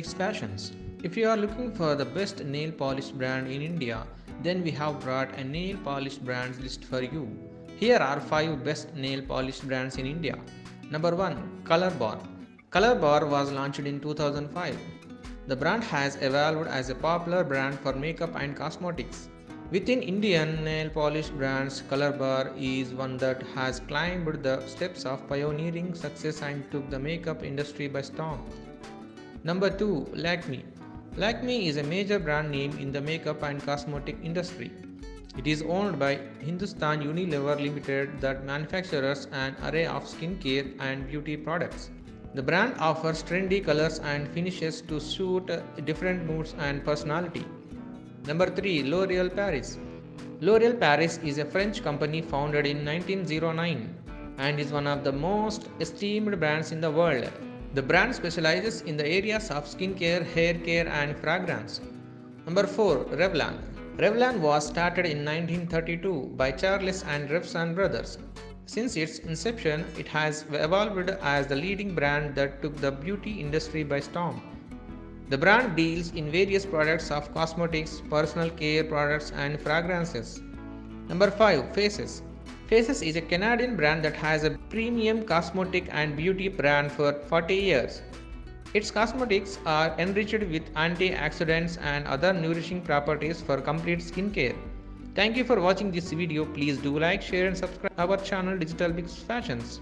DigitalBix Fashions. If you are looking for the best nail polish brand in India, then we have brought a nail polish brands list for you. Here are 5 best nail polish brands in India. Number 1. Color Bar. Color Bar was launched in 2005. The brand has evolved as a popular brand for makeup and cosmetics. Within Indian nail polish brands, Color Bar is one that has climbed the steps of pioneering success and took the makeup industry by storm. Number 2. Lakme. Lakme is a major brand name in the makeup and cosmetic industry. It is owned by Hindustan Unilever Limited that manufactures an array of skincare and beauty products. The brand offers trendy colors and finishes to suit different moods and personality. Number 3. L'Oréal Paris. L'Oréal Paris is a French company founded in 1909 and is one of the most esteemed brands in the world. The brand specializes in the areas of skincare, hair care, and fragrance. Number 4. Revlon. Revlon was started in 1932 by Charles and Revson brothers. Since its inception, it has evolved as the leading brand that took the beauty industry by storm. The brand deals in various products of cosmetics, personal care products, and fragrances. Number 5. Faces. Faces is a Canadian brand that has a premium cosmetic and beauty brand for 40 years. Its cosmetics are enriched with antioxidants and other nourishing properties for complete skincare. Thank you for watching this video. Please do like, share, and subscribe our channel DigitalBix Fashions.